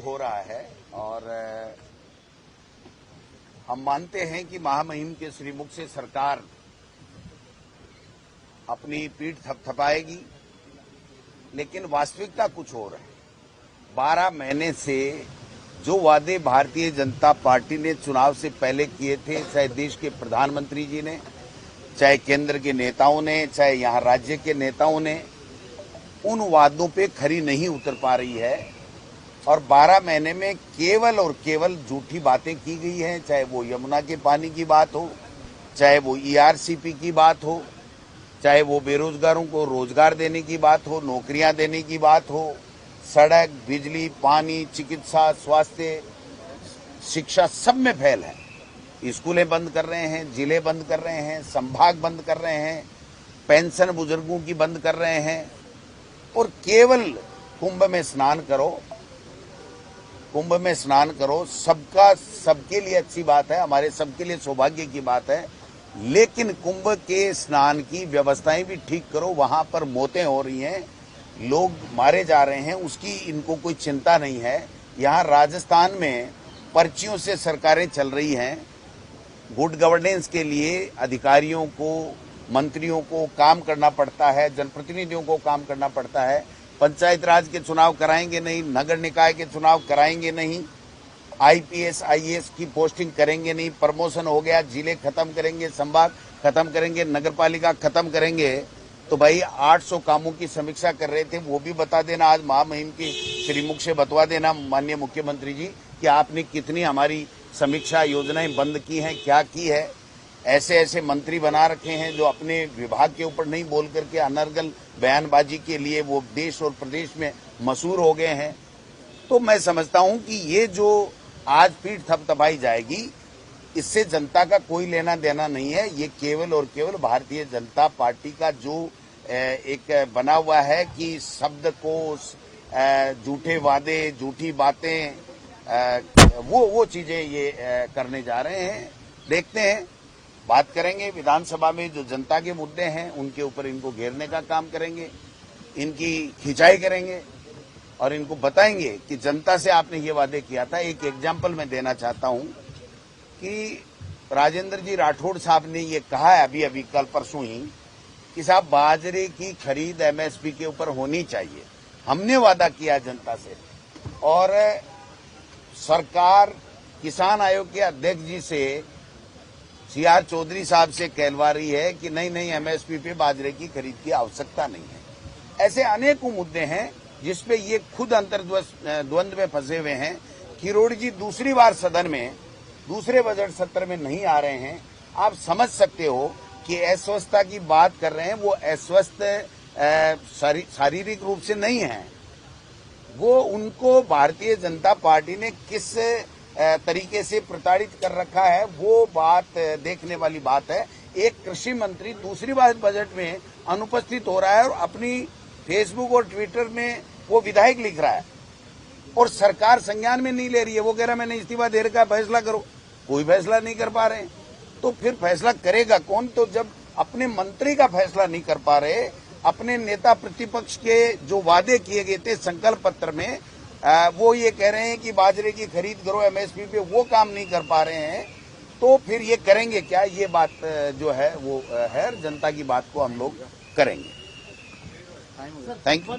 हो रहा है और हम मानते हैं कि महामहिम के श्रीमुख से सरकार अपनी पीठ थपथपाएगी, लेकिन वास्तविकता कुछ और है। 12 महीने से जो वादे भारतीय जनता पार्टी ने चुनाव से पहले किए थे, चाहे देश के प्रधानमंत्री जी ने, चाहे केंद्र के नेताओं ने, चाहे यहाँ राज्य के नेताओं ने, उन वादों पे खरी नहीं उतर पा रही है और 12 महीने में केवल और केवल झूठी बातें की गई हैं। चाहे वो यमुना के पानी की बात हो, चाहे वो ERCP की बात हो, चाहे वो बेरोजगारों को रोजगार देने की बात हो, नौकरियां देने की बात हो, सड़क, बिजली, पानी, चिकित्सा, स्वास्थ्य, शिक्षा, सब में फेल है। स्कूलें बंद कर रहे हैं, जिले बंद कर रहे हैं, संभाग बंद कर रहे हैं, पेंशन बुजुर्गों की बंद कर रहे हैं और केवल कुंभ में स्नान करो, कुंभ में स्नान करो, सबका सबके लिए अच्छी बात है, हमारे सबके लिए सौभाग्य की बात है, लेकिन कुंभ के स्नान की व्यवस्थाएं भी ठीक करो। वहां पर मौतें हो रही हैं, लोग मारे जा रहे हैं, उसकी इनको कोई चिंता नहीं है। यहाँ राजस्थान में पर्चियों से सरकारें चल रही हैं। गुड गवर्नेंस के लिए अधिकारियों को, मंत्रियों को काम करना पड़ता है, जनप्रतिनिधियों को काम करना पड़ता है। पंचायत राज के चुनाव कराएंगे नहीं, नगर निकाय के चुनाव कराएंगे नहीं, IPS IAS की पोस्टिंग करेंगे नहीं, प्रमोशन हो गया, जिले खत्म करेंगे, संभाग खत्म करेंगे, नगरपालिका खत्म करेंगे। तो भाई 800 कामों की समीक्षा कर रहे थे, वो भी बता देना, आज महामहिम की श्रीमुख से बतवा देना माननीय मुख्यमंत्री जी कि आपने कितनी हमारी समीक्षा योजनाएं बंद की हैं, क्या की है। ऐसे ऐसे मंत्री बना रखे हैं जो अपने विभाग के ऊपर नहीं बोल करके अनर्गल बयानबाजी के लिए वो देश और प्रदेश में मशहूर हो गए हैं। तो मैं समझता हूं कि ये जो आज पीठ थपथपाई जाएगी, इससे जनता का कोई लेना देना नहीं है। ये केवल और केवल भारतीय जनता पार्टी का जो एक बना हुआ है कि शब्दकोश, झूठे वादे, झूठी बातें, वो चीजें ये करने जा रहे हैं। देखते हैं, बात करेंगे विधानसभा में, जो जनता के मुद्दे हैं उनके ऊपर इनको घेरने का काम करेंगे, इनकी खिंचाई करेंगे और इनको बताएंगे कि जनता से आपने ये वादे किया था। एक एग्जाम्पल मैं देना चाहता हूं कि राजेंद्र जी राठौड़ साहब ने ये कहा है अभी कल परसों ही कि साहब बाजरे की खरीद MSP के ऊपर होनी चाहिए। हमने वादा किया जनता से और सरकार किसान आयोग के अध्यक्ष जी से, CR चौधरी साहब से कहलवा रही है कि नहीं MSP पे बाजरे की खरीद की आवश्यकता नहीं है। ऐसे अनेकों मुद्दे हैं जिसपे ये खुद अंतर्द्वंद में फंसे हुए हैं। किरोड़ी जी दूसरी बार सदन में दूसरे बजट सत्र में नहीं आ रहे हैं। आप समझ सकते हो कि अस्वस्थता की बात कर रहे हैं, वो अस्वस्थ शारीरिक रूप से नहीं है, वो उनको भारतीय जनता पार्टी ने किस तरीके से प्रताड़ित कर रखा है, वो बात देखने वाली बात है। एक कृषि मंत्री दूसरी बार बजट में अनुपस्थित हो रहा है और अपनी फेसबुक और ट्विटर में वो विधायक लिख रहा है और सरकार संज्ञान में नहीं ले रही है। वो कह रहा मैंने इस्तीफा दे रखा है, फैसला करो। कोई फैसला नहीं कर पा रहे हैं, तो फिर फैसला करेगा कौन? तो जब अपने मंत्री का फैसला नहीं कर पा रहे, अपने नेता प्रतिपक्ष के जो वादे किए गए थे संकल्प पत्र में, वो ये कह रहे हैं कि बाजरे की खरीद करो MSP पे, वो काम नहीं कर पा रहे हैं, तो फिर ये करेंगे क्या? ये बात जो है वो है, जनता की बात को हम लोग करेंगे। Thank you.